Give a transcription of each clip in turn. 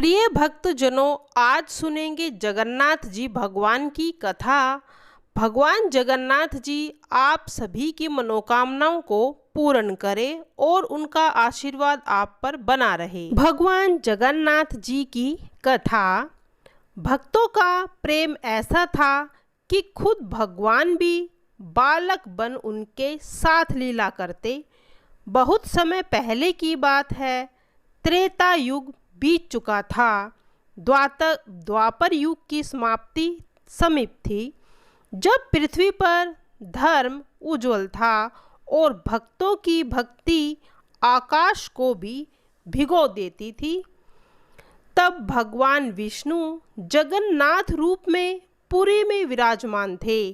प्रिय भक्तजनों, आज सुनेंगे जगन्नाथ जी भगवान की कथा। भगवान जगन्नाथ जी आप सभी की मनोकामनाओं को पूर्ण करें और उनका आशीर्वाद आप पर बना रहे। भगवान जगन्नाथ जी की कथा। भक्तों का प्रेम ऐसा था कि खुद भगवान भी बालक बन उनके साथ लीला करते। बहुत समय पहले की बात है, त्रेता युग बीत चुका था। द्वापर युग की समाप्ति समीप थी, जब पृथ्वी पर धर्म उज्जवल था और भक्तों की भक्ति आकाश को भी भिगो देती थी। तब भगवान विष्णु जगन्नाथ रूप में पुरी में विराजमान थे।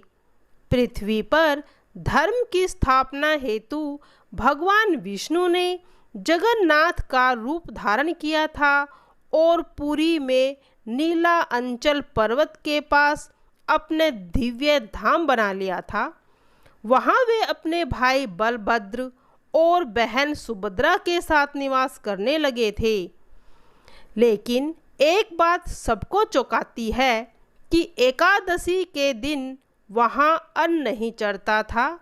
पृथ्वी पर धर्म की स्थापना हेतु भगवान विष्णु ने जगन्नाथ का रूप धारण किया था और पुरी में नीला अंचल पर्वत के पास अपने दिव्य धाम बना लिया था। वहाँ वे अपने भाई बलभद्र और बहन सुभद्रा के साथ निवास करने लगे थे। लेकिन एक बात सबको चौंकाती है कि एकादशी के दिन वहाँ अन्न नहीं चढ़ता था,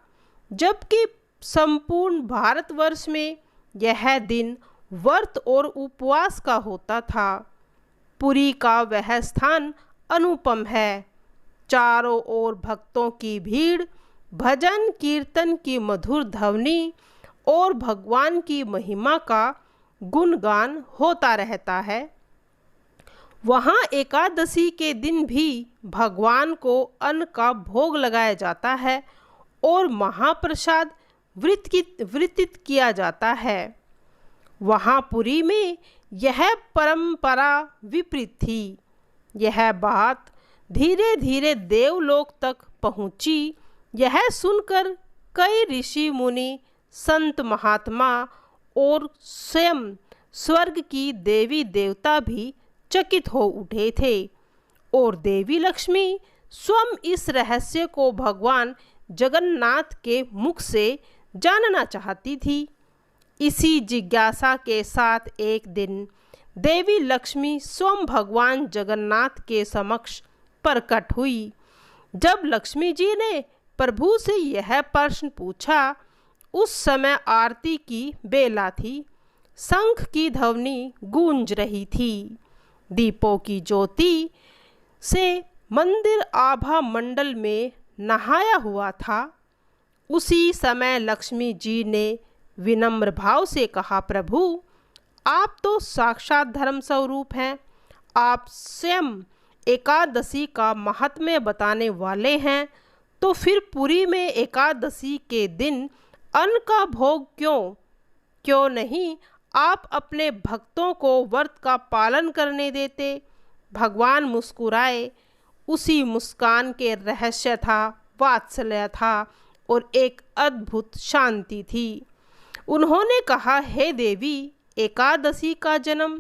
जबकि संपूर्ण भारतवर्ष में यह दिन व्रत और उपवास का होता था। पुरी का वह स्थान अनुपम है। चारों ओर भक्तों की भीड़, भजन कीर्तन की मधुर ध्वनि और भगवान की महिमा का गुणगान होता रहता है। वहाँ एकादशी के दिन भी भगवान को अन्न का भोग लगाया जाता है और महाप्रसाद वितरित किया जाता है। वहाँ पुरी में यह परंपरा विपरीत थी। यह बात धीरे धीरे देवलोक तक पहुँची। यह सुनकर कई ऋषि मुनि, संत महात्मा और स्वयं स्वर्ग की देवी देवता भी चकित हो उठे थे और देवी लक्ष्मी स्वयं इस रहस्य को भगवान जगन्नाथ के मुख से जानना चाहती थी। इसी जिज्ञासा के साथ एक दिन देवी लक्ष्मी स्वयं भगवान जगन्नाथ के समक्ष प्रकट हुई। जब लक्ष्मी जी ने प्रभु से यह प्रश्न पूछा, उस समय आरती की बेला थी। शंख की ध्वनि गूंज रही थी। दीपों की ज्योति से मंदिर आभा मंडल में नहाया हुआ था। उसी समय लक्ष्मी जी ने विनम्र भाव से कहा, प्रभु, आप तो साक्षात धर्म स्वरूप हैं। आप स्वयं एकादशी का महात्म्य बताने वाले हैं, तो फिर पुरी में एकादशी के दिन अन्न का भोग क्यों नहीं आप अपने भक्तों को व्रत का पालन करने देते। भगवान मुस्कुराए। उसी मुस्कान के रहस्य था, वात्सल्य था और एक अद्भुत शांति थी। उन्होंने कहा, हे देवी, एकादशी का जन्म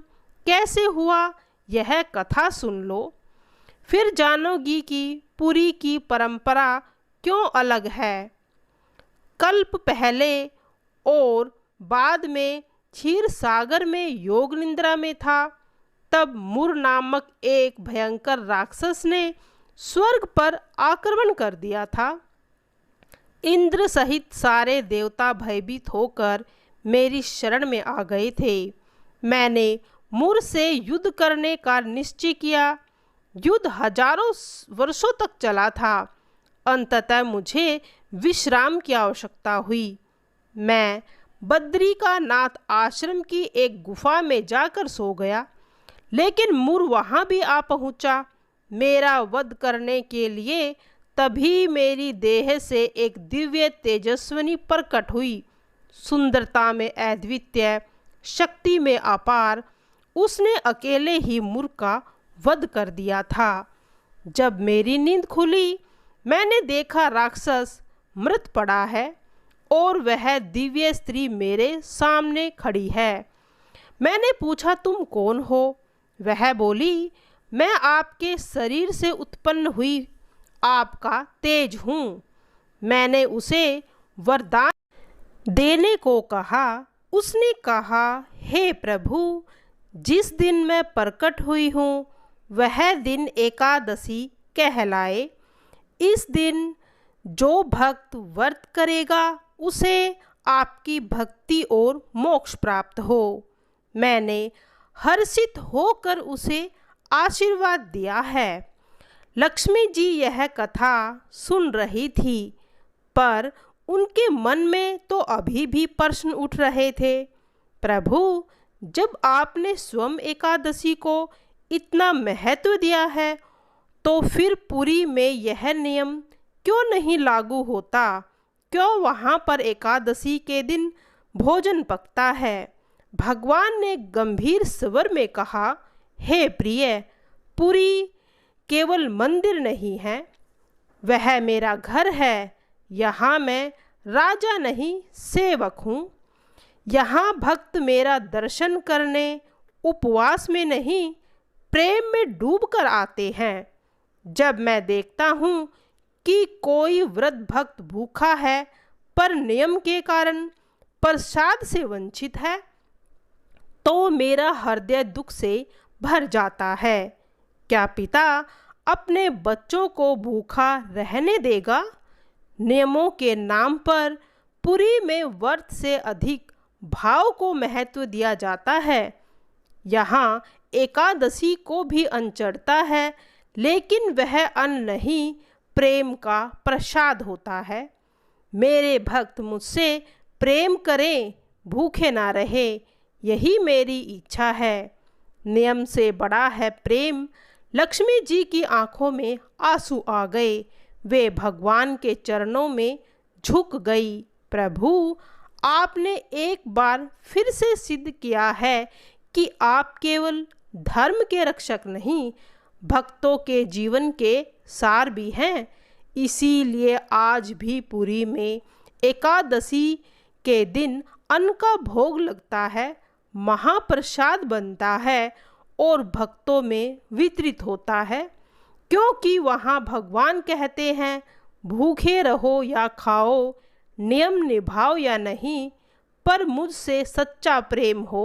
कैसे हुआ, यह कथा सुन लो, फिर जानोगी कि पुरी की परंपरा क्यों अलग है। कल्प पहले और बाद में क्षीर सागर में योग निद्रा में था। तब मुर नामक एक भयंकर राक्षस ने स्वर्ग पर आक्रमण कर दिया था। इंद्र सहित सारे देवता भयभीत होकर मेरी शरण में आ गए थे। मैंने मुर से युद्ध करने का निश्चय किया। युद्ध हजारों वर्षों तक चला था। अंततः मुझे विश्राम की आवश्यकता हुई। मैं बद्री का नाथ आश्रम की एक गुफा में जाकर सो गया, लेकिन मुर वहाँ भी आ पहुँचा मेरा वध करने के लिए। तभी मेरी देह से एक दिव्य तेजस्विनी प्रकट हुई। सुंदरता में अद्वितीय, शक्ति में अपार, उसने अकेले ही मुर का वध कर दिया था। जब मेरी नींद खुली, मैंने देखा राक्षस मृत पड़ा है और वह दिव्य स्त्री मेरे सामने खड़ी है। मैंने पूछा, तुम कौन हो? वह बोली, मैं आपके शरीर से उत्पन्न हुई आपका तेज हूँ। मैंने उसे वरदान देने को कहा। उसने कहा, हे प्रभु, जिस दिन मैं प्रकट हुई हूँ वह दिन एकादशी कहलाए। इस दिन जो भक्त व्रत करेगा उसे आपकी भक्ति और मोक्ष प्राप्त हो। मैंने हर्षित होकर उसे आशीर्वाद दिया है। लक्ष्मी जी यह कथा सुन रही थी, पर उनके मन में तो अभी भी प्रश्न उठ रहे थे। प्रभु, जब आपने स्वयं एकादशी को इतना महत्व दिया है, तो फिर पुरी में यह नियम क्यों नहीं लागू होता? क्यों वहाँ पर एकादशी के दिन भोजन पकता है? भगवान ने गंभीर स्वर में कहा, हे प्रिय, पुरी केवल मंदिर नहीं है, वह मेरा घर है। यहाँ मैं राजा नहीं, सेवक हूँ। यहाँ भक्त मेरा दर्शन करने उपवास में नहीं, प्रेम में डूबकर आते हैं। जब मैं देखता हूँ कि कोई व्रत भक्त भूखा है पर नियम के कारण प्रसाद से वंचित है, तो मेरा हृदय दुख से भर जाता है। क्या पिता अपने बच्चों को भूखा रहने देगा? नियमों के नाम पर पुरी में व्रत से अधिक भाव को महत्व दिया जाता है। यहाँ एकादशी को भी अन्न चढ़ता है, लेकिन वह अन्न नहीं, प्रेम का प्रसाद होता है। मेरे भक्त मुझसे प्रेम करें, भूखे ना रहे, यही मेरी इच्छा है। नियम से बड़ा है प्रेम। लक्ष्मी जी की आंखों में आंसू आ गए। वे भगवान के चरणों में झुक गई। प्रभु, आपने एक बार फिर से सिद्ध किया है कि आप केवल धर्म के रक्षक नहीं, भक्तों के जीवन के सार भी हैं। इसीलिए आज भी पुरी में एकादशी के दिन अन्न का भोग लगता है, महाप्रसाद बनता है और भक्तों में वितरित होता है, क्योंकि वहाँ भगवान कहते हैं, भूखे रहो या खाओ, नियम निभाओ या नहीं, पर मुझसे सच्चा प्रेम हो,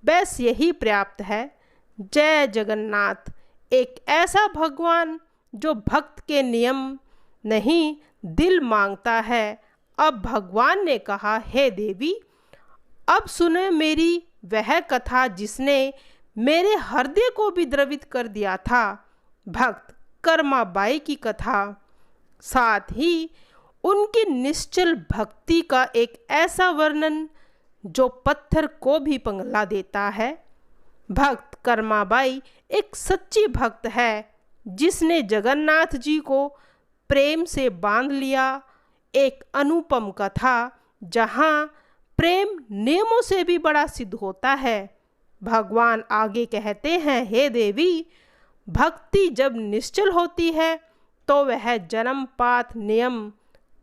बस यही पर्याप्त है। जय जगन्नाथ। एक ऐसा भगवान जो भक्त के नियम नहीं, दिल मांगता है। अब भगवान ने कहा, हे देवी, अब सुने मेरी वह कथा जिसने मेरे हृदय को भी द्रवित कर दिया था, भक्त कर्माबाई की कथा। साथ ही उनकी निश्चल भक्ति का एक ऐसा वर्णन जो पत्थर को भी पिघला देता है। भक्त कर्माबाई एक सच्ची भक्त है, जिसने जगन्नाथ जी को प्रेम से बांध लिया। एक अनुपम कथा जहाँ प्रेम नियमों से भी बड़ा सिद्ध होता है। भगवान आगे कहते हैं, हे देवी, भक्ति जब निश्चल होती है तो वह जन्म, पात, नियम,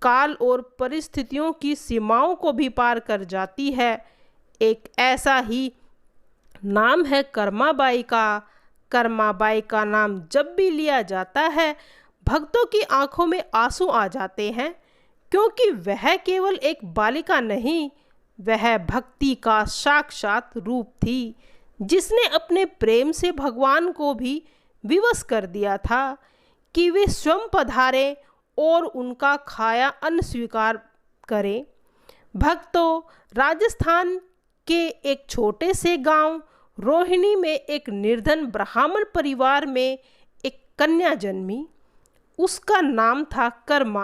काल और परिस्थितियों की सीमाओं को भी पार कर जाती है। एक ऐसा ही नाम है कर्माबाई का। कर्माबाई का नाम जब भी लिया जाता है, भक्तों की आंखों में आंसू आ जाते हैं, क्योंकि वह केवल एक बालिका नहीं, वह भक्ति का साक्षात रूप थी, जिसने अपने प्रेम से भगवान को भी विवश कर दिया था कि वे स्वयं पधारें और उनका खाया अन्न स्वीकार करें। भक्तों, राजस्थान के एक छोटे से गांव रोहिणी में एक निर्धन ब्राह्मण परिवार में एक कन्या जन्मी। उसका नाम था कर्मा।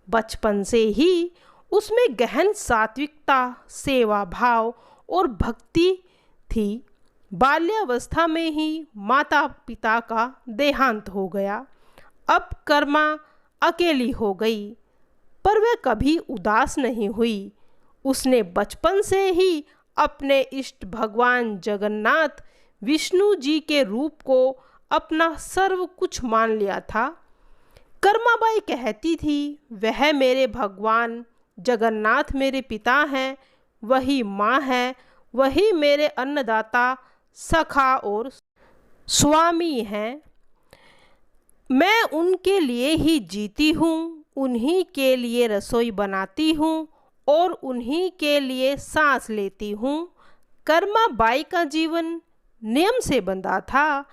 बचपन से ही उसमें गहन सात्विकता, सेवा भाव और भक्ति थी। बाल्यावस्था में ही माता पिता का देहांत हो गया। अब कर्मा अकेली हो गई, पर वह कभी उदास नहीं हुई। उसने बचपन से ही अपने इष्ट भगवान जगन्नाथ विष्णु जी के रूप को अपना सर्व कुछ मान लिया था। कर्माबाई कहती थी, वह मेरे भगवान जगन्नाथ मेरे पिता हैं, वही माँ है, वही मेरे अन्नदाता, सखा और स्वामी हैं। मैं उनके लिए ही जीती हूँ, उन्हीं के लिए रसोई बनाती हूँ और उन्हीं के लिए सांस लेती हूँ। कर्माबाई का जीवन नियम से बंधा था।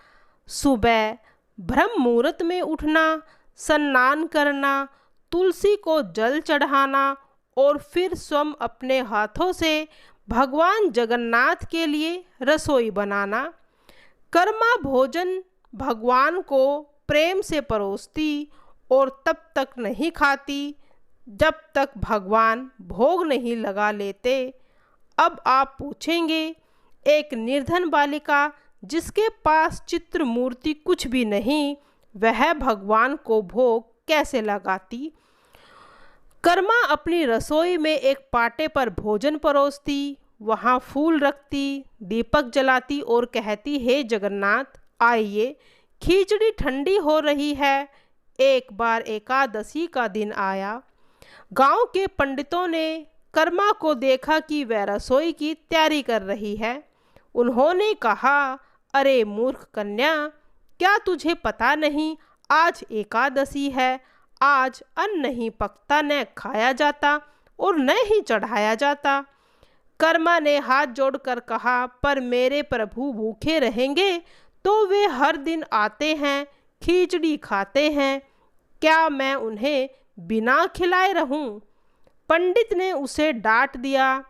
सुबह ब्रह्म मुहूर्त में उठना, स्नान करना, तुलसी को जल चढ़ाना और फिर स्वयं अपने हाथों से भगवान जगन्नाथ के लिए रसोई बनाना। कर्मा भोजन भगवान को प्रेम से परोसती और तब तक नहीं खाती जब तक भगवान भोग नहीं लगा लेते। अब आप पूछेंगे, एक निर्धन बालिका जिसके पास चित्र मूर्ति कुछ भी नहीं, वह भगवान को भोग कैसे लगाती? कर्मा अपनी रसोई में एक पाटे पर भोजन परोसती, वहाँ फूल रखती, दीपक जलाती और कहती, हे जगन्नाथ आइए, खिचड़ी ठंडी हो रही है। एक बार एकादशी का दिन आया। गांव के पंडितों ने कर्मा को देखा कि वह रसोई की तैयारी कर रही है। उन्होंने कहा, अरे मूर्ख कन्या, क्या तुझे पता नहीं आज एकादशी है? आज अन्न नहीं पकता, न खाया जाता और न ही चढ़ाया जाता। कर्मा ने हाथ जोड़कर कहा, पर मेरे प्रभु भूखे रहेंगे तो वे हर दिन आते हैं, खिचड़ी खाते हैं, क्या मैं उन्हें बिना खिलाए रहूं? पंडित ने उसे डांट दिया।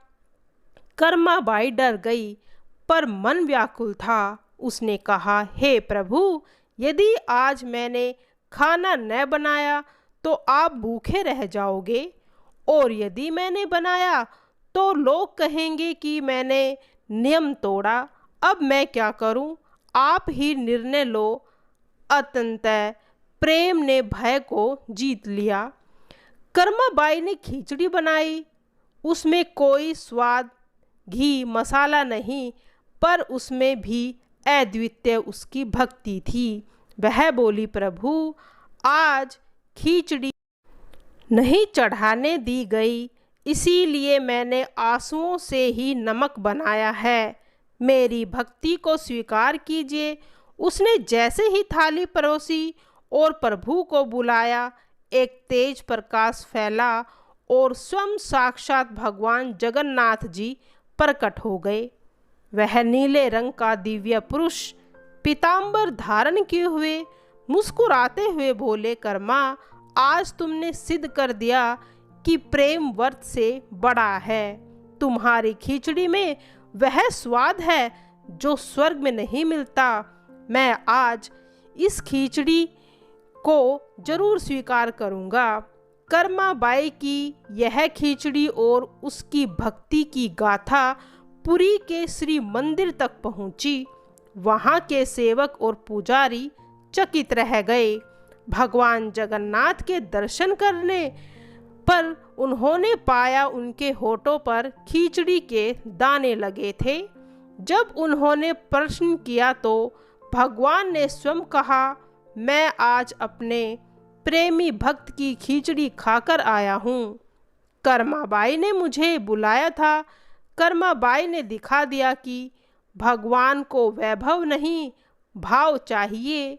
कर्मा बाई डर गई, पर मन व्याकुल था। उसने कहा, हे प्रभु, यदि आज मैंने खाना न बनाया तो आप भूखे रह जाओगे, और यदि मैंने बनाया तो लोग कहेंगे कि मैंने नियम तोड़ा। अब मैं क्या करूं? आप ही निर्णय लो। अतंतः प्रेम ने भय को जीत लिया। कर्माबाई ने खिचड़ी बनाई। उसमें कोई स्वाद, घी, मसाला नहीं, पर उसमें भी अद्वितीय उसकी भक्ति थी। वह बोली, प्रभु आज खिचड़ी नहीं चढ़ाने दी गई, इसीलिए मैंने आंसुओं से ही नमक बनाया है, मेरी भक्ति को स्वीकार कीजिए। उसने जैसे ही थाली परोसी और प्रभु को बुलाया, एक तेज प्रकाश फैला और स्वयं साक्षात भगवान जगन्नाथ जी प्रकट हो गए। वह नीले रंग का दिव्य पुरुष पीतांबर धारण किए हुए मुस्कुराते हुए बोले, कर्मा, आज तुमने सिद्ध कर दिया कि प्रेम व्रत से बड़ा है। तुम्हारी खिचड़ी में वह स्वाद है जो स्वर्ग में नहीं मिलता। मैं आज इस खिचड़ी को जरूर स्वीकार करूंगा। कर्माबाई की यह खिचड़ी और उसकी भक्ति की गाथा पुरी के श्री मंदिर तक पहुंची। वहां के सेवक और पुजारी चकित रह गए। भगवान जगन्नाथ के दर्शन करने पर उन्होंने पाया उनके होठों पर खिचड़ी के दाने लगे थे। जब उन्होंने प्रश्न किया तो भगवान ने स्वयं कहा, मैं आज अपने प्रेमी भक्त की खिचड़ी खाकर आया हूँ। कर्माबाई ने मुझे बुलाया था। कर्माबाई ने दिखा दिया कि भगवान को वैभव नहीं, भाव चाहिए।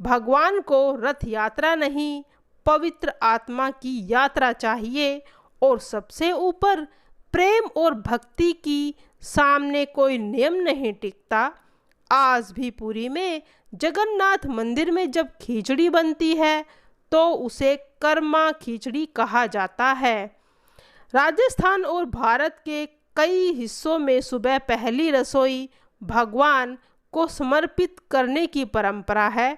भगवान को रथ यात्रा नहीं, पवित्र आत्मा की यात्रा चाहिए। और सबसे ऊपर प्रेम और भक्ति की सामने कोई नियम नहीं टिकता। आज भी पुरी में जगन्नाथ मंदिर में जब खिचड़ी बनती है तो उसे कर्मा खिचड़ी कहा जाता है। राजस्थान और भारत के कई हिस्सों में सुबह पहली रसोई भगवान को समर्पित करने की परंपरा है।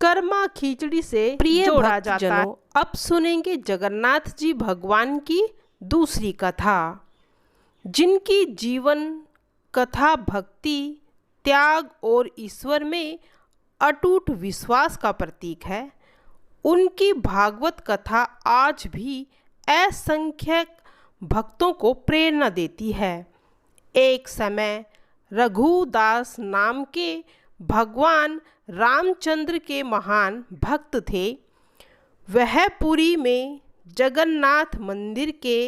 कर्मा खिचड़ी से प्रिय जोड़ा जाता है। अब सुनेंगे जगन्नाथ जी भगवान की दूसरी कथा, जिनकी जीवन कथा भक्ति, त्याग और ईश्वर में अटूट विश्वास का प्रतीक है। उनकी भागवत कथा आज भी असंख्यक भक्तों को प्रेरणा देती है। एक समय रघुदास नाम के भगवान रामचंद्र के महान भक्त थे। वह पुरी में जगन्नाथ मंदिर के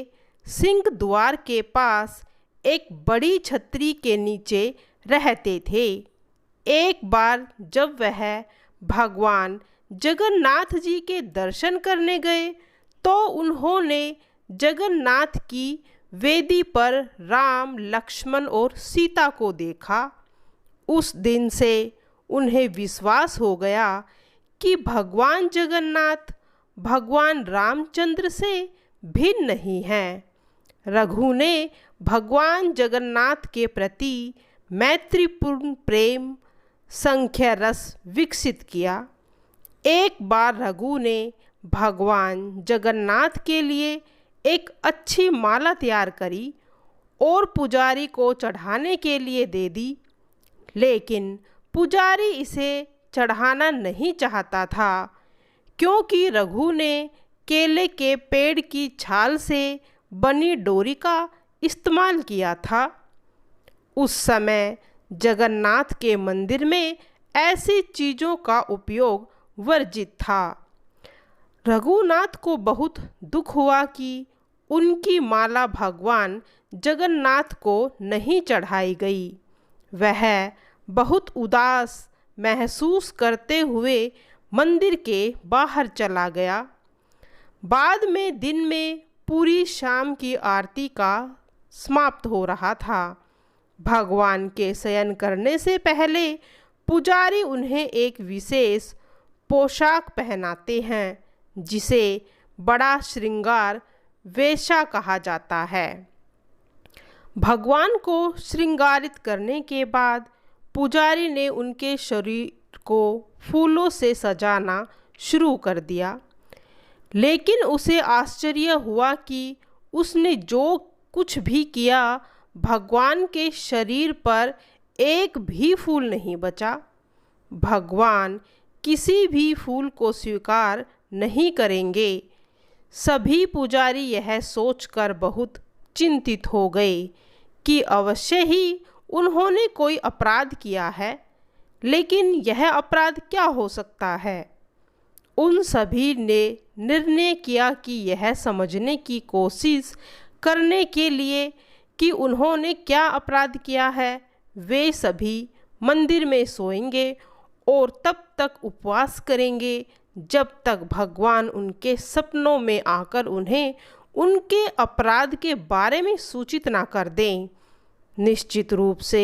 सिंह द्वार के पास एक बड़ी छतरी के नीचे रहते थे। एक बार जब वह भगवान जगन्नाथ जी के दर्शन करने गए तो उन्होंने जगन्नाथ की वेदी पर राम, लक्ष्मण और सीता को देखा। उस दिन से उन्हें विश्वास हो गया कि भगवान जगन्नाथ भगवान रामचंद्र से भिन्न नहीं हैं। रघु ने भगवान जगन्नाथ के प्रति मैत्रीपूर्ण प्रेम संख्या रस विकसित किया। एक बार रघु ने भगवान जगन्नाथ के लिए एक अच्छी माला तैयार करी और पुजारी को चढ़ाने के लिए दे दी, लेकिन पुजारी इसे चढ़ाना नहीं चाहता था क्योंकि रघु ने केले के पेड़ की छाल से बनी डोरी का इस्तेमाल किया था। उस समय जगन्नाथ के मंदिर में ऐसी चीज़ों का उपयोग वर्जित था। रघुनाथ को बहुत दुख हुआ कि उनकी माला भगवान जगन्नाथ को नहीं चढ़ाई गई। वह बहुत उदास महसूस करते हुए मंदिर के बाहर चला गया। बाद में दिन में पूरी शाम की आरती का समाप्त हो रहा था। भगवान के शयन करने से पहले पुजारी उन्हें एक विशेष पोशाक पहनाते हैं जिसे बड़ा श्रृंगार वेशा कहा जाता है। भगवान को श्रृंगारित करने के बाद पुजारी ने उनके शरीर को फूलों से सजाना शुरू कर दिया, लेकिन उसे आश्चर्य हुआ कि उसने जो कुछ भी किया भगवान के शरीर पर एक भी फूल नहीं बचा। भगवान किसी भी फूल को स्वीकार नहीं करेंगे। सभी पुजारी यह सोचकर बहुत चिंतित हो गए कि अवश्य ही उन्होंने कोई अपराध किया है, लेकिन यह अपराध क्या हो सकता है। उन सभी ने निर्णय किया कि यह समझने की कोशिश करने के लिए कि उन्होंने क्या अपराध किया है, वे सभी मंदिर में सोएंगे और तब तक उपवास करेंगे जब तक भगवान उनके सपनों में आकर उन्हें उनके अपराध के बारे में सूचित ना कर दें। निश्चित रूप से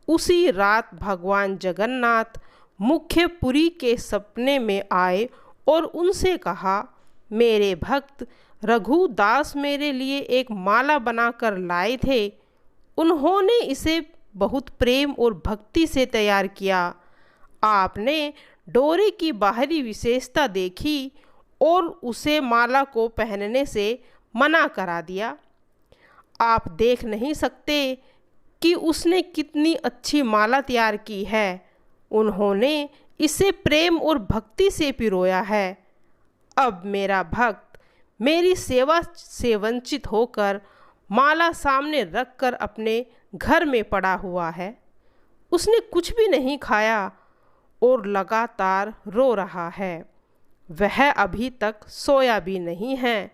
उसी रात भगवान जगन्नाथ मुख्यपुरी के सपने में आए और उनसे कहा, मेरे भक्त रघुदास मेरे लिए एक माला बनाकर लाए थे। उन्होंने इसे बहुत प्रेम और भक्ति से तैयार किया। आपने डोरी की बाहरी विशेषता देखी और उसे माला को पहनने से मना करा दिया। आप देख नहीं सकते कि उसने कितनी अच्छी माला तैयार की है। उन्होंने इसे प्रेम और भक्ति से पिरोया है। अब मेरा भक्त मेरी सेवा से वंचित होकर माला सामने रखकर अपने घर में पड़ा हुआ है। उसने कुछ भी नहीं खाया और लगातार रो रहा है। वह अभी तक सोया भी नहीं है।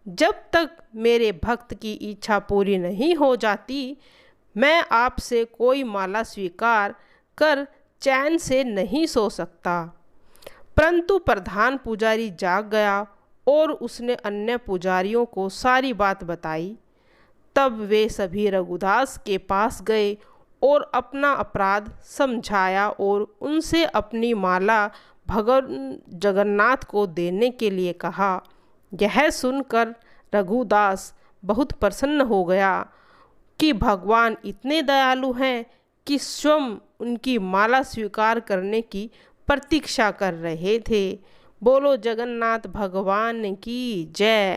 जब तक मेरे भक्त की इच्छा पूरी नहीं हो जाती, मैं आपसे कोई माला स्वीकार कर चैन से नहीं सो सकता। परंतु प्रधान पुजारी जाग गया और उसने अन्य पुजारियों को सारी बात बताई। तब वे सभी रघुदास के पास गए और अपना अपराध समझाया और उनसे अपनी माला भगवान जगन्नाथ को देने के लिए कहा। यह सुनकर रघुदास बहुत प्रसन्न हो गया कि भगवान इतने दयालु हैं कि स्वयं उनकी माला स्वीकार करने की प्रतीक्षा कर रहे थे। बोलो जगन्नाथ भगवान की जय।